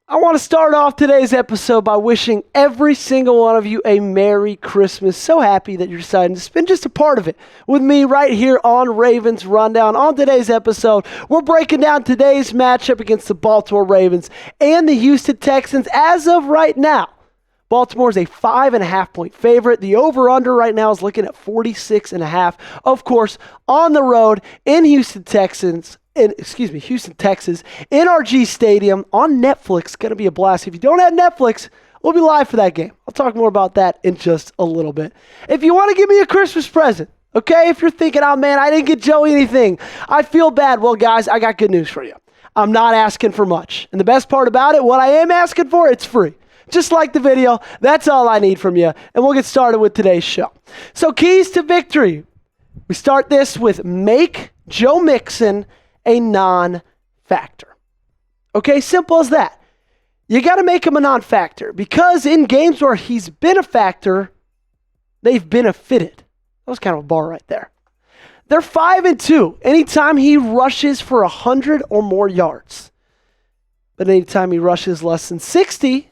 I want to start off today's episode by wishing every single one of you a Merry Christmas. So happy that you're deciding to spend just a part of it with me right here on Ravens Rundown. On today's episode, we're breaking down today's matchup against the Baltimore Ravens and the Houston Texans. As of right now, Baltimore is a 5.5-point favorite. The over-under right now is looking at 46.5. Of course, on the road in Houston, Texas, NRG Stadium on Netflix. Going to be a blast. If you don't have Netflix, we'll be live for that game. I'll talk more about that in just a little bit. If you want to give me a Christmas present, okay, if you're thinking, oh man, I didn't get Joey anything, I feel bad. Well, guys, I got good news for you. I'm not asking for much. And the best part about it, what I am asking for, it's free. Just like the video, that's all I need from you. And we'll get started with today's show. So keys to victory. We start this with make Joe Mixon a non-factor. Okay, simple as that. You got to make him a non-factor because in games where he's been a factor, they've benefited. That was kind of a bar right there. They're 5-2 anytime he rushes for 100 or more yards. But anytime he rushes less than 60,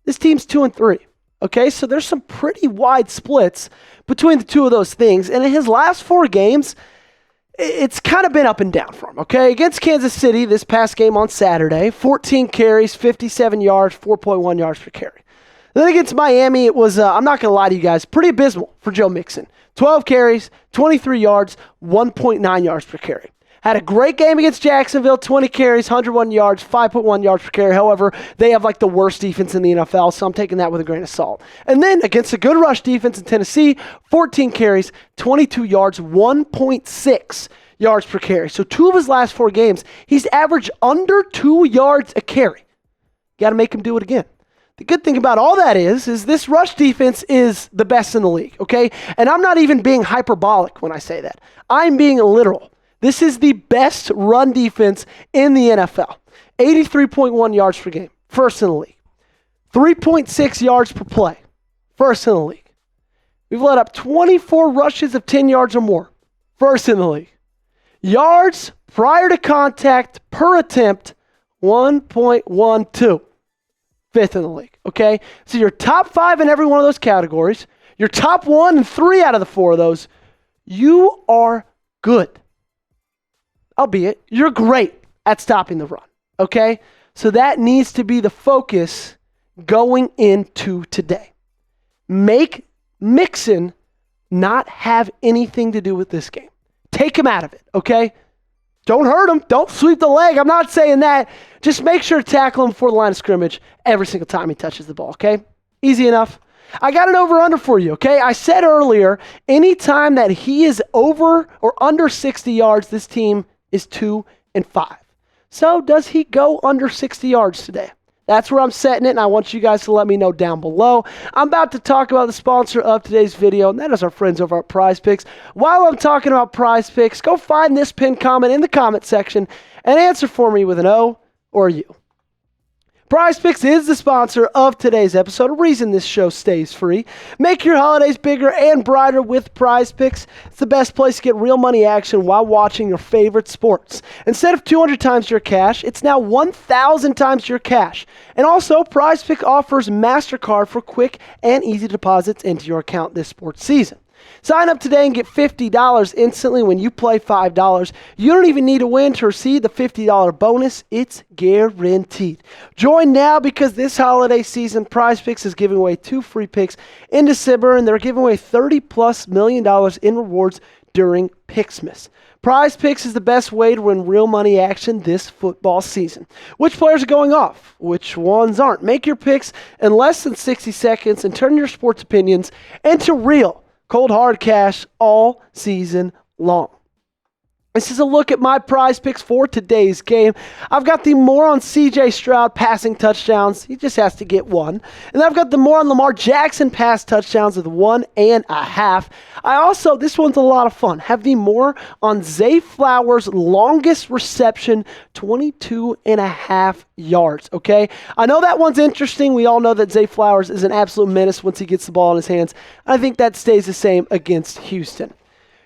this team's 2-3. Okay, so there's some pretty wide splits between the two of those things. And in his last 4 games, it's kind of been up and down for him, okay? Against Kansas City, this past game on Saturday, 14 carries, 57 yards, 4.1 yards per carry. Then against Miami, it was, I'm not going to lie to you guys, pretty abysmal for Joe Mixon. 12 carries, 23 yards, 1.9 yards per carry. Had a great game against Jacksonville, 20 carries, 101 yards, 5.1 yards per carry. However, they have like the worst defense in the NFL, so I'm taking that with a grain of salt. And then against a good rush defense in Tennessee, 14 carries, 22 yards, 1.6 yards per carry. So 2 of his last 4 games, he's averaged under 2 yards a carry. Got to make him do it again. The good thing about all that is this rush defense is the best in the league, okay? And I'm not even being hyperbolic when I say that. I'm being literal. This is the best run defense in the NFL. 83.1 yards per game, first in the league. 3.6 yards per play, first in the league. We've let up 24 rushes of 10 yards or more, first in the league. Yards prior to contact per attempt, 1.12, fifth in the league, okay? So you're top 5 in every one of those categories. You're top 1 in 3 out of the 4 of those. You are good. Albeit, you're great at stopping the run, okay? So that needs to be the focus going into today. Make Mixon not have anything to do with this game. Take him out of it, okay? Don't hurt him. Don't sweep the leg. I'm not saying that. Just make sure to tackle him before the line of scrimmage every single time he touches the ball, okay? Easy enough. I got an over-under for you, okay? I said earlier, anytime that he is over or under 60 yards, this team is 2-5. So does he go under 60 yards today? That's where I'm setting it, and I want you guys to let me know down below. I'm about to talk about the sponsor of today's video, and that is our friends over at Prize Picks. While I'm talking about Prize Picks, go find this pinned comment in the comment section and answer for me with an O or a U. Prize Picks is the sponsor of today's episode, a reason this show stays free. Make your holidays bigger and brighter with Prize Picks. It's the best place to get real money action while watching your favorite sports. Instead of 200 times your cash, it's now 1,000 times your cash. And also, Prize Picks offers MasterCard for quick and easy deposits into your account this sports season. Sign up today and get $50 instantly when you play $5. You don't even need to win to receive the $50 bonus. It's guaranteed. Join now because this holiday season, Prize Picks is giving away 2 free picks in December, and they're giving away $30+ million in rewards during Picksmas. Prize Picks is the best way to win real money action this football season. Which players are going off? Which ones aren't? Make your picks in less than 60 seconds and turn your sports opinions into real cold hard cash all season long. This is a look at my Prize Picks for today's game. I've got the more on CJ Stroud passing touchdowns. He just has to get 1. And I've got the more on Lamar Jackson pass touchdowns with 1.5. I also, this one's a lot of fun, have the more on Zay Flowers' longest reception, 22.5 yards, okay? I know that one's interesting. We all know that Zay Flowers is an absolute menace once he gets the ball in his hands. I think that stays the same against Houston.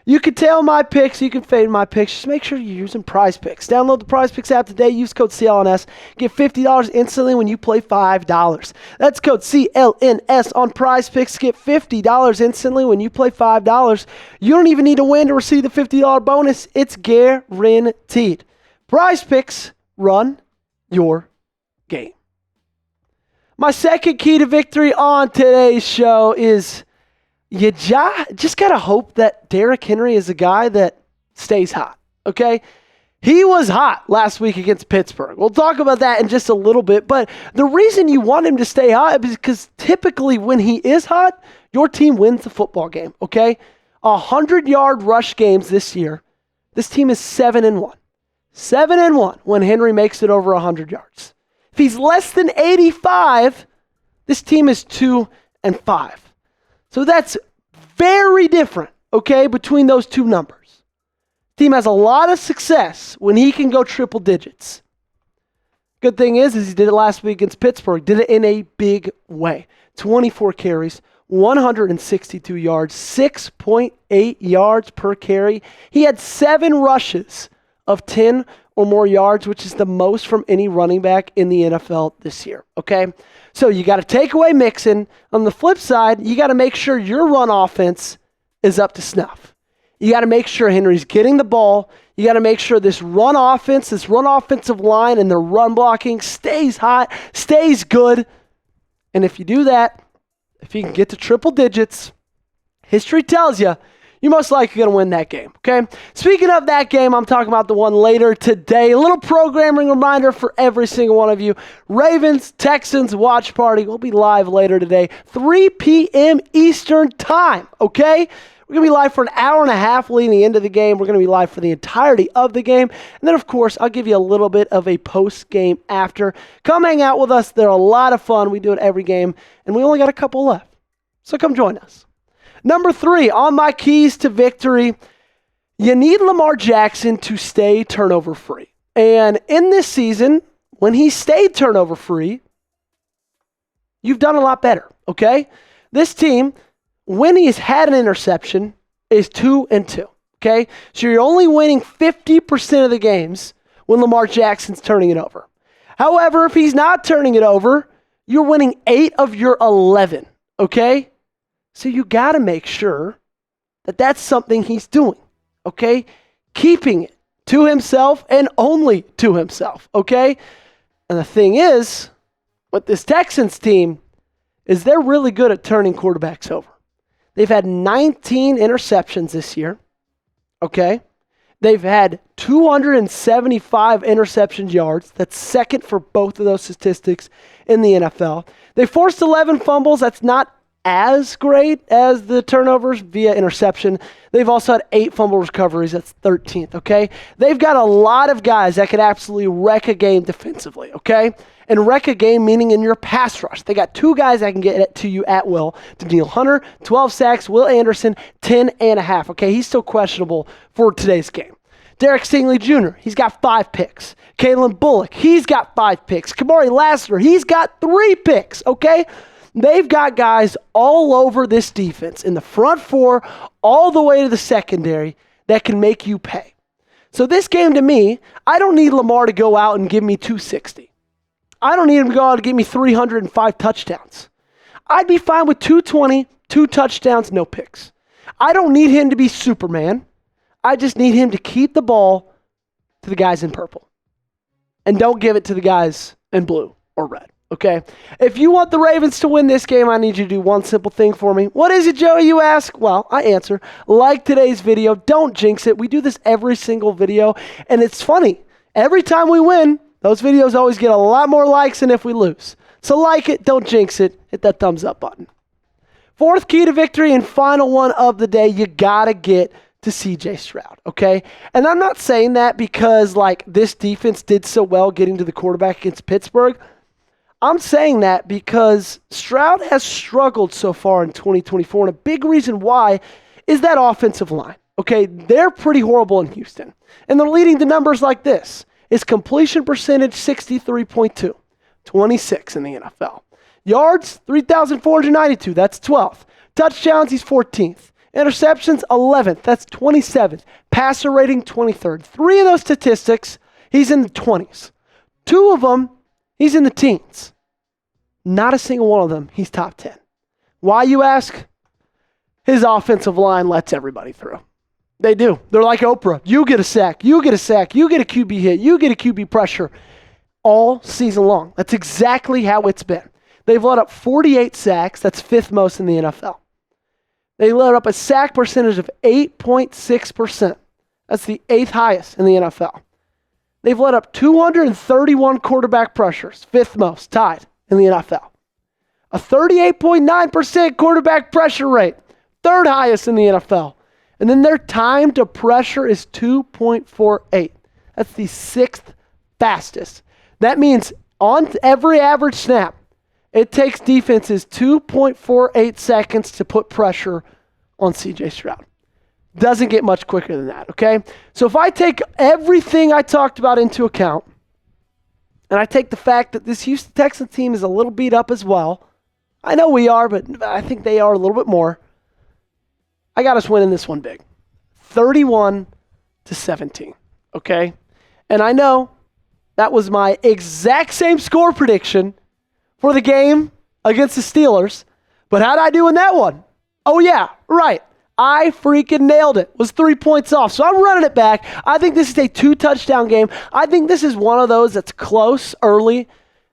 You can tail my picks. You can fade my picks. Just make sure you're using Prize Picks. Download the Prize Picks app today. Use code CLNS. Get $50 instantly when you play $5. That's code CLNS on Prize Picks. Get $50 instantly when you play $5. You don't even need to win to receive the $50 bonus. It's guaranteed. Prize Picks, run your game. My second key to victory on today's show is you just got to hope that Derrick Henry is a guy that stays hot, okay? He was hot last week against Pittsburgh. We'll talk about that in just a little bit, but the reason you want him to stay hot is because typically when he is hot, your team wins the football game, okay? 100-yard rush games this year, this team is 7-1. 7-1 when Henry makes it over 100 yards. If he's less than 85, this team is 2-5. So that's very different, okay, between those two numbers. Team has a lot of success when he can go triple digits. Good thing is he did it last week against Pittsburgh. Did it in a big way. 24 carries, 162 yards, 6.8 yards per carry. He had 7 rushes of 10 or more yards, which is the most from any running back in the NFL this year, okay? So you got to take away Mixon. On the flip side, you got to make sure your run offense is up to snuff. You got to make sure Henry's getting the ball. You got to make sure this run offense, this run offensive line and the run blocking stays hot, stays good. And if you do that, if you can get to triple digits, history tells you, you're most likely going to win that game, okay? Speaking of that game, I'm talking about the one later today. A little programming reminder for every single one of you. Ravens, Texans watch party will be live later today, 3 p.m. Eastern time, okay? We're going to be live for an hour and a half leading into the game. We're going to be live for the entirety of the game. And then, of course, I'll give you a little bit of a post-game after. Come hang out with us. They're a lot of fun. We do it every game, and we only got a couple left. So come join us. Number 3, on my keys to victory, you need Lamar Jackson to stay turnover-free. And in this season, when he stayed turnover-free, you've done a lot better, okay? This team, when he's had an interception, is 2-2, okay? So you're only winning 50% of the games when Lamar Jackson's turning it over. However, if he's not turning it over, you're winning 8 of your 11, okay? So you got to make sure that that's something he's doing, okay? Keeping it to himself and only to himself, okay? And the thing is, with this Texans team, is they're really good at turning quarterbacks over. They've had 19 interceptions this year, okay? They've had 275 interception yards. That's second for both of those statistics in the NFL. They forced 11 fumbles. That's not as great as the turnovers via interception. They've also had 8 fumble recoveries. That's 13th, okay? They've got a lot of guys that could absolutely wreck a game defensively, okay? And wreck a game meaning in your pass rush. They got 2 guys that can get it to you at will. Daniil Hunter, 12 sacks. Will Anderson, 10.5, okay? He's still questionable for today's game. Derek Stingley Jr., he's got 5 picks. Kalen Bullock, he's got 5 picks. Kamari Lassiter, he's got 3 picks, okay? They've got guys all over this defense, in the front 4, all the way to the secondary, that can make you pay. So this game, to me, I don't need Lamar to go out and give me 260. I don't need him to go out and give me 305 touchdowns. I'd be fine with 220, 2 touchdowns, no picks. I don't need him to be Superman. I just need him to keep the ball to the guys in purple. And don't give it to the guys in blue or red. Okay, if you want the Ravens to win this game, I need you to do one simple thing for me. What is it, Joey, you ask? Well, I answer. Like today's video. Don't jinx it. We do this every single video, and it's funny. Every time we win, those videos always get a lot more likes than if we lose. So like it, don't jinx it. Hit that thumbs up button. 4th key to victory and final one of the day, you got to get to CJ Stroud, okay? And I'm not saying that because, like, this defense did so well getting to the quarterback against Pittsburgh. I'm saying that because Stroud has struggled so far in 2024, and a big reason why is that offensive line. Okay, they're pretty horrible in Houston, and they're leading to numbers like this. His completion percentage, 63.2, 26 in the NFL. Yards, 3,492, that's 12th. Touchdowns, he's 14th. Interceptions, 11th. That's 27th. Passer rating, 23rd. 3 of those statistics, he's in the 20s. 2 of them, he's in the teens. Not a single one of them, he's top 10. Why, you ask? His offensive line lets everybody through. They do. They're like Oprah. You get a sack, you get a sack, you get a QB hit, you get a QB pressure all season long. That's exactly how it's been. They've let up 48 sacks. That's 5th most in the NFL. They let up a sack percentage of 8.6%. That's the 8th highest in the NFL. They've let up 231 quarterback pressures, 5th most, tied in the NFL. A 38.9% quarterback pressure rate, 3rd highest in the NFL. And then their time to pressure is 2.48. That's the 6th fastest. That means on every average snap, it takes defenses 2.48 seconds to put pressure on CJ Stroud. Doesn't get much quicker than that, okay? So if I take everything I talked about into account, and I take the fact that this Houston Texans team is a little beat up as well, I know we are, but I think they are a little bit more. I got us winning this one big. 31-17, okay? And I know that was my exact same score prediction for the game against the Steelers. But how'd I do in that one? Oh, yeah, right. I freaking nailed it. Was 3 points off. So I'm running it back. I think this is a 2-touchdown game. I think this is one of those that's close early,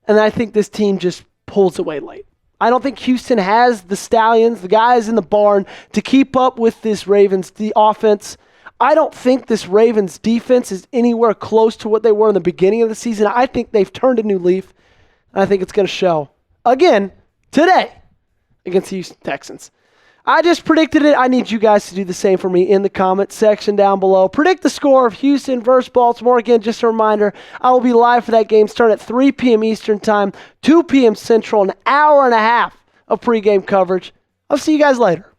and I think this team just pulls away late. I don't think Houston has the Stallions, the guys in the barn, to keep up with this Ravens offense. I don't think this Ravens defense is anywhere close to what they were in the beginning of the season. I think they've turned a new leaf. I think it's going to show again today against the Houston Texans. I just predicted it. I need you guys to do the same for me in the comment section down below. Predict the score of Houston versus Baltimore. Again, just a reminder, I will be live for that game starting at 3 p.m. Eastern Time, 2 p.m. Central, an hour and a half of pregame coverage. I'll see you guys later.